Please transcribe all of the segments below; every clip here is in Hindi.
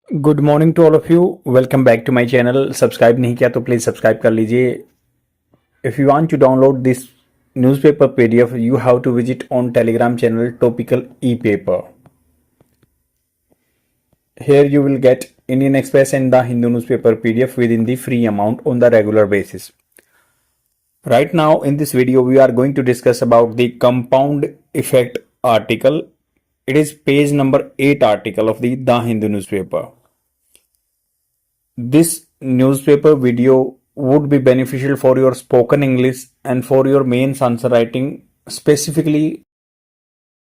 Good morning to all of you. Welcome back to my channel. Subscribe नहीं किया तो प्लीज़ सब्सक्राइब कर लीजिए। If you want to download this newspaper PDF you have to visit on Telegram channel topical e paper. Here you will get Indian Express and the Hindu newspaper PDF within the free amount on the regular basis. Right now in this video we are going to discuss about the compound effect article. It is page number 8 article of the Hindu newspaper. This newspaper video would be beneficial for your spoken English and for your mains answer writing, specifically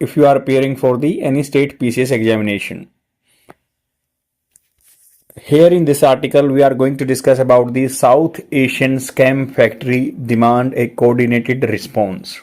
if you are appearing for the any state PCS examination. Here in this article we are going to discuss about the South Asian scam factory demand a coordinated response.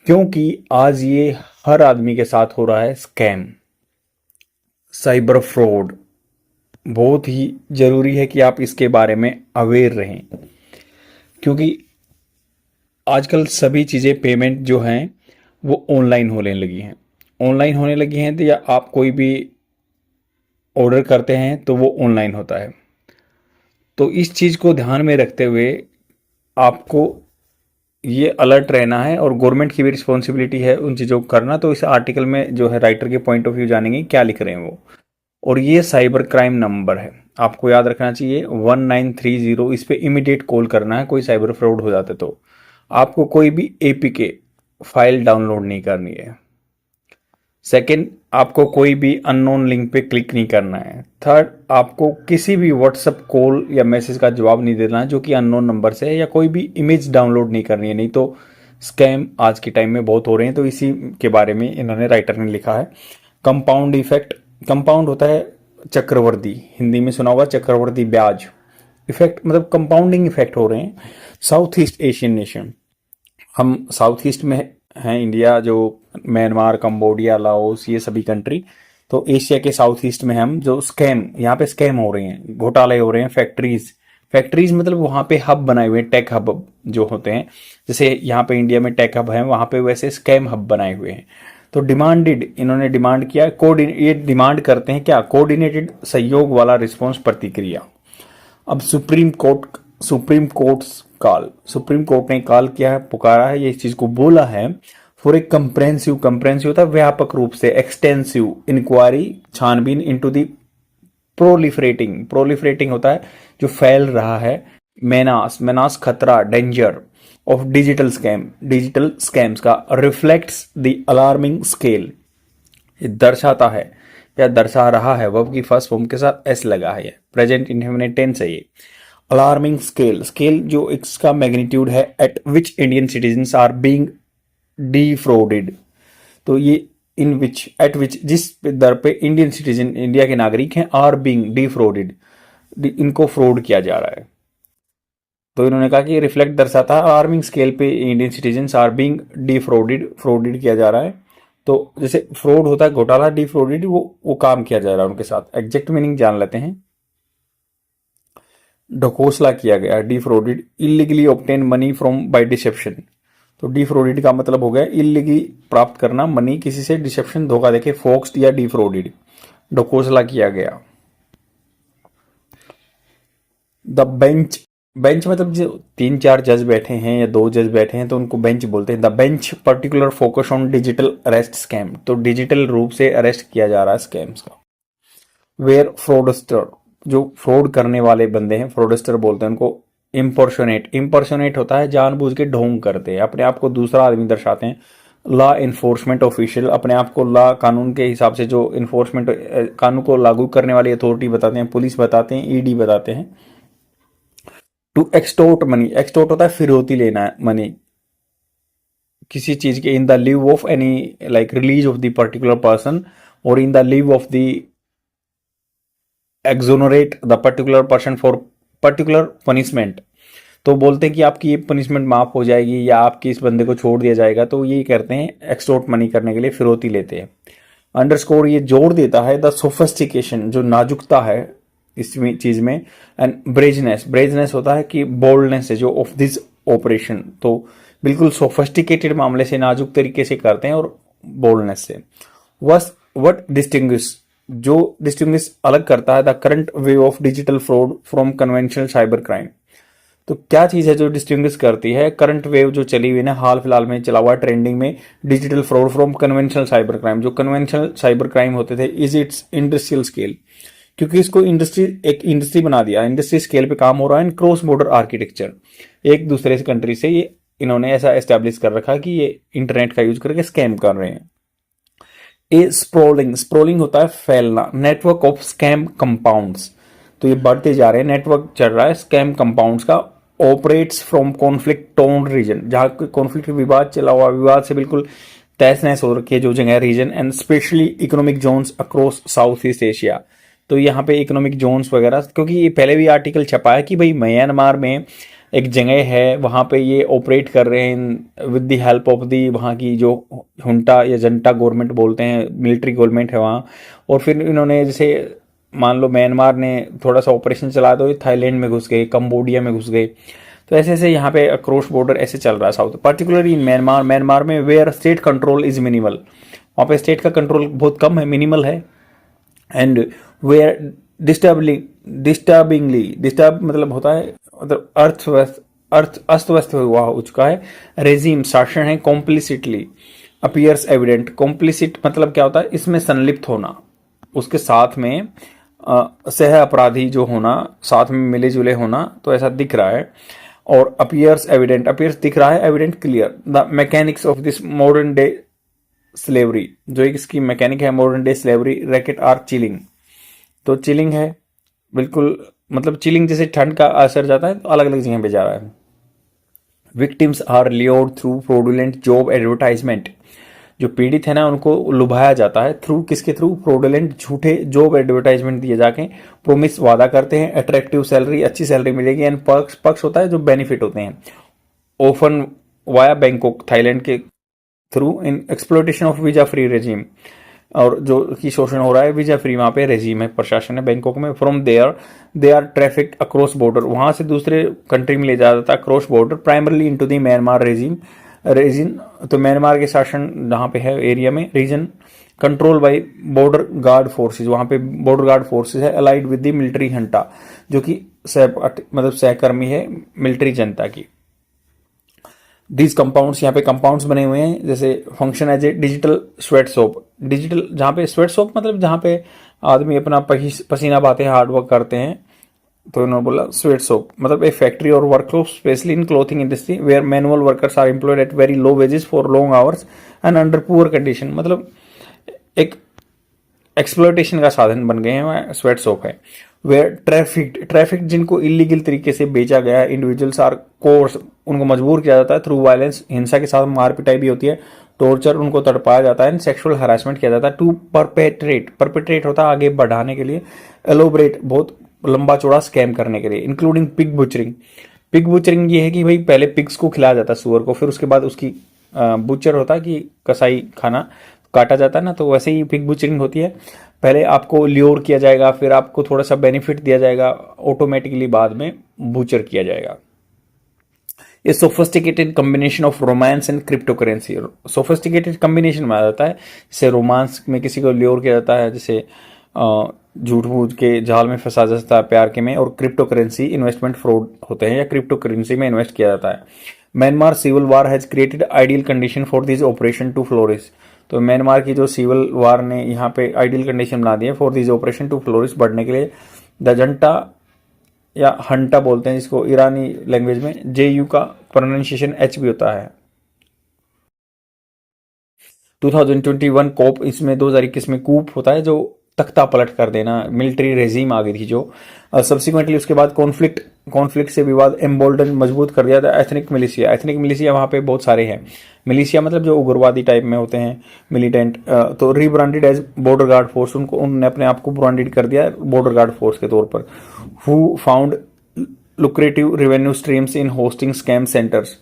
क्योंकि आज ये हर आदमी के साथ हो रहा है स्कैम, साइबर फ्रॉड, बहुत ही जरूरी है कि आप इसके बारे में अवेयर रहें, क्योंकि आजकल सभी चीज़ें पेमेंट जो हैं वो ऑनलाइन होने लगी हैं तो या आप कोई भी ऑर्डर करते हैं तो वो ऑनलाइन होता है। तो इस चीज़ को ध्यान में रखते हुए आपको ये अलर्ट रहना है और गवर्नमेंट की भी रिस्पॉन्सिबिलिटी है उन चीज़ों को करना। तो इस आर्टिकल में जो है राइटर के पॉइंट ऑफ व्यू जानेंगे क्या लिख रहे हैं वो। और ये साइबर क्राइम नंबर है, आपको याद रखना चाहिए 1930। इस पे इमीडिएट कॉल करना है कोई साइबर फ्रॉड हो जाते तो। आपको कोई भी एपीके फाइल डाउनलोड नहीं करनी है। सेकंड, आपको कोई भी अननोन लिंक पे क्लिक नहीं करना है। थर्ड, आपको किसी भी व्हाट्सएप कॉल या मैसेज का जवाब नहीं देना है जो कि अननोन नंबर से है, या कोई भी इमेज डाउनलोड नहीं करनी है, नहीं तो स्कैम आज के टाइम में बहुत हो रहे हैं। तो इसी के बारे में इन्होंने राइटर ने लिखा है। कंपाउंड इफेक्ट, कंपाउंड होता है चक्रवर्ती, हिंदी में सुना होगा चक्रवर्ती ब्याज। इफेक्ट मतलब कंपाउंडिंग इफेक्ट हो रहे हैं। साउथ ईस्ट एशियन नेशन, हम साउथ ईस्ट में हैं, इंडिया जो म्यांमार, कंबोडिया, लाओस, ये सभी कंट्री तो एशिया के साउथ ईस्ट में हम जो स्कैम, यहाँ पे स्कैम हो रहे हैं, घोटाले हो रहे हैं। फैक्ट्रीज मतलब वहाँ पे हब बनाए हुए हैं, टेक हब जो होते हैं, जैसे यहाँ पे इंडिया में टेक हब है, वहाँ पे वैसे स्कैम हब बनाए हुए हैं। तो डिमांडेड, इन्होंने डिमांड किया, ये डिमांड करते हैं क्या, कोऑर्डिनेटेड सहयोग वाला रिस्पॉन्स, प्रतिक्रिया। अब सुप्रीम कोर्ट ने कॉल किया है, पुकारा है, ये इस चीज को बोला है फॉर ए कंप्रेहेंसिव होता है व्यापक रूप से, एक्सटेंसिव इंक्वायरी, छानबीन इनटू दी प्रोलिफरेटिंग होता है जो फैल रहा है, मेनास खतरा, डेंजर ऑफ डिजिटल स्कैम्स का, रिफ्लेक्ट्स द अलार्मिंग स्केल, ये दर्शाता है या दर्शा रहा है, वर्ब की फर्स्ट फॉर्म के साथ एस लगा है, प्रेजेंट इंडेफिनिट टेंस है ये। अलार्मिंग स्केल जो इसका मैग्नीट्यूड है, at which Indian citizens are being defrauded, तो ये एट विच जिस दर पे इंडियन सिटीजन, इंडिया के नागरिक हैं, आर बीइंग डिफ्रॉडेड, इनको फ्रॉड किया जा रहा है। तो इन्होंने कहा कि रिफ्लेक्ट दर्शाता है अलार्मिंग स्केल पे इंडियन सिटीजन्स आर बीइंग फ्रॉडेड किया जा रहा है। तो जैसे फ्रॉड होता है घोटाला, डिफ्रॉडेड वो काम किया जा रहा है उनके साथ। एग्जैक्ट मीनिंग जान लेते हैं। ढकोसला किया गया, defrauded, illegally obtain money from by deception. तो डिफ्रॉडेड का मतलब हो गया इलीगली प्राप्त करना मनी किसी से, डिसेप्शन धोखा देके, फोक्स्ड या डिफ्रॉडेड, ढकोसला किया गया। द बेंच मतलब जो 3-4 जज बैठे हैं या 2 जज बैठे हैं तो उनको बेंच बोलते हैं। The bench particular focus on digital arrest scam, तो डिजिटल रूप से अरेस्ट किया जा रहा है स्कैम्स का। वेयर फ्रॉडस्टर, जो फ्रॉड करने वाले बंदे हैं, फ्रॉडस्टर बोलते हैं उनको। इम्पर्सोनेट होता है जानबूझ के ढोंग करते हैं, अपने आप को दूसरा आदमी दर्शाते हैं। लॉ इन्फोर्समेंट ऑफिशियल, अपने आप को लॉ कानून के हिसाब से जो इन्फोर्समेंट, कानून को लागू करने वाली अथॉरिटी बताते हैं, पुलिस बताते हैं, ईडी बताते हैं। टू एक्सटोर्ट मनी, एक्सटोर्ट होता है फिरौती लेना है, मनी किसी चीज के। In the lieu of any, like release of the particular person, और in the lieu of the exonerate the particular person for particular punishment. तो बोलते हैं कि आपकी ये पनिशमेंट माफ हो जाएगी या आपकी इस बंदे को छोड़ दिया जाएगा, तो ये करते हैं एक्सटोर्ट मनी करने के लिए, फिरौती लेते हैं। अंडरस्कोर ये जोड़ देता है द सोफिस्टिकेशन, जो नाजुकता है इस चीज में, एंड ब्रेजनेस होता है कि बोल्डनेस है जो ऑफ दिस ऑपरेशन, तो बिल्कुल सोफिस्टिकेटेड मामले से नाजुक तरीके से करते हैं और बोल्डनेस से। वट डिस्टिंग्विश जो डिस्टिंग्विश अलग करता है the current wave of digital fraud from conventional cyber crime. तो क्या चीज है जो डिस्टिंग्विश करती है करंट वेव जो चली हुई ना हाल फिलहाल में चला हुआ ट्रेंडिंग में digital fraud from conventional cyber crime. जो कन्वेंशनल साइबर क्राइम होते थे इज इट्स इंडस्ट्रियल स्केल, क्योंकि इसको इंडस्ट्री एक इंडस्ट्री बना दिया, इंडस्ट्री स्केल पे काम हो रहा है। क्रॉस बॉर्डर आर्किटेक्चर, एक दूसरे कंट्री से ये इन्होंने ऐसा एस्टेब्लिश कर रखा कि ये इंटरनेट का यूज करके स्कैम कर रहे हैं। ए स्प्रोलिंग, स्प्रोलिंग होता है फैलना, नेटवर्क ऑफ स्कैम कंपाउंड्स। तो ये बढ़ते जा रहे हैं, नेटवर्क चल रहा है स्कैम कंपाउंड्स का। Operates from conflict zone region, जहां कॉन्फ्लिक्ट विवाद चला हुआ, विवाद से बिल्कुल तहस नहस हो रखी है जो जगह region, and specially economic zones across South East Asia. तो यहाँ पे इकोनॉमिक जोन्स वगैरह, क्योंकि ये पहले भी आर्टिकल छपा है कि भाई म्यांमार में एक जगह है, वहाँ पे ये ऑपरेट कर रहे हैं with the help of the वहाँ की जो हुंटा या जनता गवर्नमेंट बोलते हैं, मिलिट्री गवर्नमेंट है वहाँ। और फिर इन्होंने जैसे मान लो म्यांमार ने थोड़ा सा ऑपरेशन चला तो थाईलैंड में घुस गए, कंबोडिया में घुस गए। तो ऐसे ऐसे यहाँ पे क्रॉस बॉर्डर ऐसे चल रहा है south, particularly in Myanmar. Myanmar में where state control is minimal, वहाँ पे स्टेट का कंट्रोल बहुत कम है, मिनिमल है। एंड वेयर डिस्टर्बिंगली, डिस्टर्ब मतलब होता है मतलब अर्थ अस्त व्यस्त हुआ हो चुका है। रेजिम शासन है, कॉम्प्लिसिटली अपीयर्स एविडेंट, कॉम्प्लिसिट मतलब क्या होता है इसमें संलिप्त होना, उसके साथ में सह अपराधी जो होना, साथ में मिले जुले होना, तो ऐसा दिख रहा है। और अपीयर्स एविडेंट, अपीयर्स दिख रहा है, evident clear. The mechanics of this modern day slavery, जो एक इसकी मैकेनिक है modern day slavery racket are chilling. तो चिलिंग है बिल्कुल, मतलब चिलिंग जैसे ठंड का असर जाता है तो अलग अलग जगह पे जा रहा है। Victims are lured through fraudulent job advertisement, जो पीड़ित है ना उनको लुभाया जाता है थ्रू किसके थ्रू, फ्रॉडुलेंट झूठे जॉब एडवर्टाइजमेंट दिए जाके, प्रोमिस वादा करते हैं, अट्रैक्टिव सैलरी अच्छी सैलरी मिलेगी, एंड पक्ष पक्ष होता है जो बेनिफिट होते हैं, ओफन वाया बैंकॉक थाईलैंड के through, in exploitation of visa free regime, और जो की शोषण हो रहा है वीजा फ्री वहां पे रेजिम है, प्रशासन है बैंकॉक में। From there they are traffic across border, वहां से दूसरे कंट्री में ले जाया जाता है cross border, primarily into the Myanmar regime region. तो म्यांमार के शासन जहां पे है एरिया में, region control by border guard forces, वहां पे बॉर्डर गार्ड फोर्सेज है allied with the military junta, जो कि मतलब सहकर्मी है मिलिट्री जनता की। दीज कंपाउंड्स, यहाँ पे कंपाउंड्स बने हुए हैं, जैसे function as a digital sweatshop, digital जहाँ पे स्वेट सोप मतलब जहाँ पे आदमी अपना पसीना बहाते हैं, हार्ड वर्क करते हैं, तो इन्होंने बोला स्वेट सोप मतलब एक फैक्ट्री और workshop specially in clothing industry where manual workers are employed at very low wages for long hours and under poor condition, मतलब एक एक्सप्लोइटेशन का साधन बन गए हैं स्वेट सोप है। वेयर ट्रैफिक जिनको इलीगल तरीके से बेचा गया है, इंडिविजुअल्स आर कोर्स, उनको मजबूर किया जाता है थ्रू वायलेंस, हिंसा के साथ मार पिटाई भी होती है, टॉर्चर उनको तड़पाया जाता है, एंड सेक्सुअल हरासमेंट किया जाता है टू परपेट्रेट होता है आगे बढ़ाने के लिए, एलोबरेट बहुत लंबा चौड़ा स्कैम करने के लिए, including pig butchering. Pig butchering ये है कि भाई पहले पिग्स को खिलाया जाता है सुअर को, फिर उसके बाद उसकी बुचर होता है कि कसाई खाना काटा जाता है ना, तो वैसे ही पिग बुचरिंग होती है। पहले आपको ल्योर किया जाएगा, फिर आपको थोड़ा सा बेनिफिट दिया जाएगा, ऑटोमेटिकली बाद में बुचर किया जाएगा। ये sophisticated combination of romance and crypto currency, sophisticated combination में आ जाता है, जैसे रोमांस में किसी को ल्योर किया जाता है, जैसे झूठ मूठ के जाल में फंसा जाता है प्यार के में, और क्रिप्टो करेंसी इन्वेस्टमेंट फ्रॉड होते हैं या क्रिप्टो करेंसी में इन्वेस्ट किया जाता है। Myanmar civil war has created ideal condition for this operation to flourish, तो म्यांमार की जो सिविल वार ने यहाँ पे आइडियल कंडीशन बना दी है for this operation to flourish, बढ़ने के लिए। द जनता या हंटा बोलते हैं जिसको ईरानी लैंग्वेज में, JU का प्रोनाउंसिएशन H भी होता है। 2021 कोप, इसमें 2021 में कूप होता है जो तख्ता पलट कर देना, मिलिट्री रेजिम आ गई थी जो। सब्सिक्वेंटली उसके बाद कॉन्फ्लिक्ट से विवाद एम्बोल्डन मजबूत कर दिया था एथनिक मिलिशिया वहाँ पे बहुत सारे हैं। मिलिशिया मतलब जो उग्रवादी टाइप में होते हैं मिलिटेंट, तो rebranded as border guard force, उन्होंने अपने आप को ब्रांडेड कर दिया बॉर्डर गार्ड फोर्स के तौर पर। Who found lucrative revenue streams in hosting scam centres,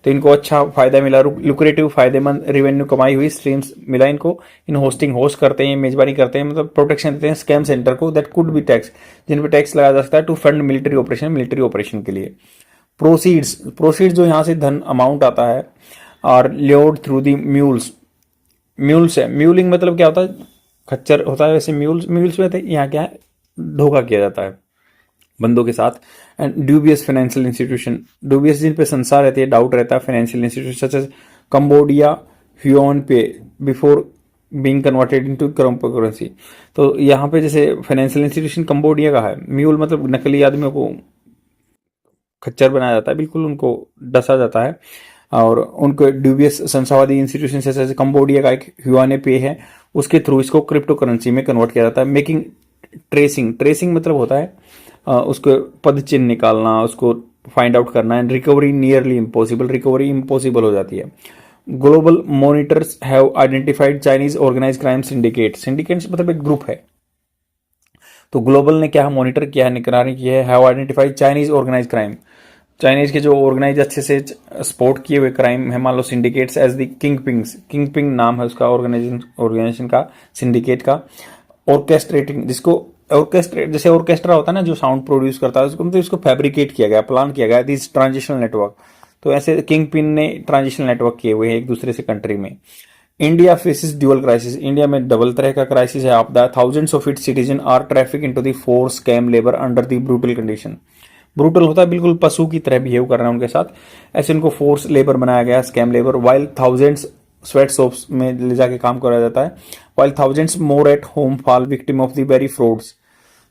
तो इनको अच्छा फायदा मिला, लुक्रेटिव फायदेमंद रेवेन्यू कमाई हुई स्ट्रीम्स मिला इनको, इन होस्ट करते हैं, मेजबानी करते हैं, मतलब प्रोटेक्शन देते हैं स्कैम सेंटर को, दैट कुड बी टैक्स, जिन पे टैक्स लगाया जा सकता है, टू फंड मिलिट्री ऑपरेशन के लिए। प्रोसीड्स जो यहाँ से धन अमाउंट आता है, are lured through the mules है, म्यूलिंग मतलब क्या होता है, खच्चर होता है वैसे म्यूल्स में थे, यहाँ क्या है, धोखा किया जाता है बंदों के साथ। And dubious financial institution, dubious जिन पे संसार रहती है, डाउट रहता है, financial institution such as Cambodia ह्यून पे before being converted into currency. तो यहाँ पे जैसे फाइनेंशियल इंस्टीट्यूशन कंबोडिया का है, म्यूल मतलब नकली आदमियों को खच्चर बनाया जाता है, बिल्कुल उनको डसा जाता है। और उनको ड्यूबियस संसारवादी इंस्टीट्यूशन जैसे कंबोडिया का एक ह्यूआन पे है, उसके थ्रू इसको क्रिप्टो करेंसी में कन्वर्ट किया जाता है। मेकिंग ट्रेसिंग मतलब होता है उसको पद चिन्ह निकालना, उसको फाइंड आउट करना। And recovery nearly impossible, recovery impossible हो जाती है। Global monitors have identified Chinese organize crime syndicate, syndicates मतलब एक ग्रुप है। तो ग्लोबल ने क्या मॉनिटर किया है, निगरानी की है, have identified Chinese organize crime, Chinese के जो ऑर्गेनाइज अच्छे से स्पॉट किए हुए क्राइम है, मान लो सिंडिकेट्स एज द किंग नाम है उसका ऑर्गेनाइजेशन का, सिंडिकेट का। ऑर्केस्ट्रेटिंग, जिसको ऑर्केस्ट्रेट जैसे ऑर्केस्ट्रा होता है ना जो साउंड प्रोड्यूस करता है, उसको मतलब इसको फैब्रिकेट किया गया, प्लान किया गया, दिस ट्रांजिशनल नेटवर्क। तो ऐसे किंग पिन ने ट्रांजिशनल नेटवर्क किए हुए हैं एक दूसरे से कंट्री में। India faces dual crisis, India में डबल तरह का क्राइसिस है आपदा। Thousands of its citizen are traffic into the force scam labour under the brutal condition. Brutal होता है बिल्कुल पशु की तरह बिहेव करना उनके साथ, ऐसे उनको फोर्स लेबर बनाया गया, scam labour. While thousands sweat shops में ले जाके काम कराया जाता है, while thousands more at home fall victim of the very frauds.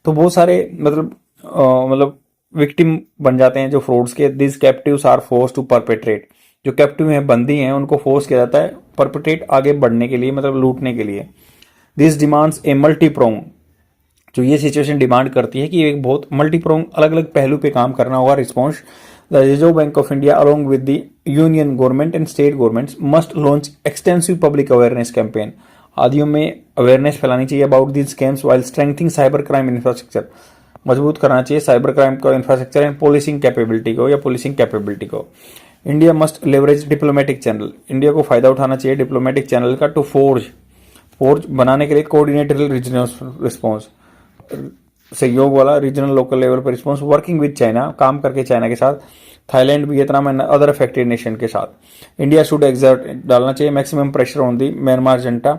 तो बहुत सारे मतलब विक्टिम बन जाते हैं जो फ्रॉड्स के। This captives are force to perpetrate, जो कैप्टिव हैं, बंदी हैं, उनको फोर्स किया जाता है परपेट्रेट आगे बढ़ने के लिए, मतलब लूटने के लिए। This demands a multi prong, जो ये सिचुएशन डिमांड करती है कि एक बहुत मल्टी प्रोंग अलग अलग पहलू पे काम करना होगा response. The reserve bank of India along with the union government and state governments must launch extensive public awareness campaign. आदियों में अवेयरनेस फैलानी चाहिए about these scams while strengthening cyber crime infrastructure, मजबूत करना चाहिए साइबर क्राइम का इंफ्रास्ट्रक्चर एंड पुलिसिंग कैपेबिलिटी को। India must leverage diplomatic channel, India को फायदा उठाना चाहिए डिप्लोमेटिक चैनल का टू फोर्ज बनाने के लिए कोऑर्डिनेटेड रीजनल रिस्पॉन्स, सहयोग वाला रीजनल लोकल लेवल पर रिस्पॉन्स। वर्किंग विद चाइना, काम करके चाइना के साथ, Thailand, Vietnam and other affected nation के साथ। इंडिया शुड एक्सर्ट, डालना चाहिए maximum pressure on the Myanmar जनता,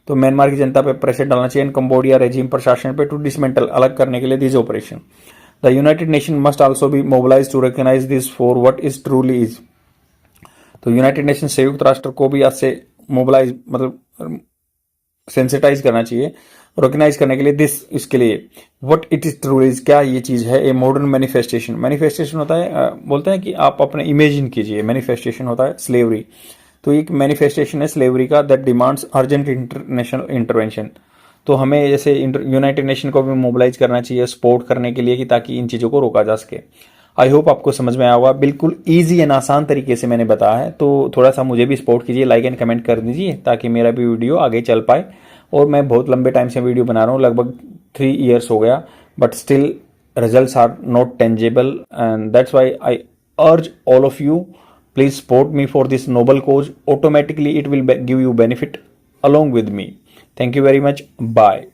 तो म्यांमार की जनता पे प्रेशर डालना चाहिए। कंबोडिया रेजिम प्रशासन पे टू डिसमेंटल, अलग करने के लिए this operation. The United Nation must also be mobilize to recognize this for what is truly is. तो यूनाइटेड नेशन संयुक्त राष्ट्र को भी आज से मोबिलाइज मतलब सेंसिटाइज करना चाहिए, रिकॉग्नाइज करने के लिए दिस, इसके लिए what it is truly is, क्या ये चीज है। ए मॉडर्न मैनिफेस्टेशन होता है, बोलते हैं कि आप अपने इमेजिन कीजिए, मैनिफेस्टेशन होता है स्लेवरी, तो एक मैनिफेस्टेशन है स्लेवरी का that demands urgent international intervention. तो हमें जैसे यूनाइटेड नेशन को भी मोबिलाइज करना चाहिए सपोर्ट करने के लिए कि ताकि इन चीज़ों को रोका जा सके। आई होप आपको समझ में आया होगा, बिल्कुल ईजी एंड आसान तरीके से मैंने बताया है। तो थोड़ा सा मुझे भी सपोर्ट कीजिए, लाइक एंड कमेंट कर दीजिए ताकि मेरा भी वीडियो आगे चल पाए। और मैं बहुत लंबे टाइम से वीडियो बना रहा हूँ, लगभग 3 years हो गया, but still results are not tangible, and that's why I urge all of you, please support me for this noble cause. Automatically it will give you benefit along with me. Thank you very much. Bye.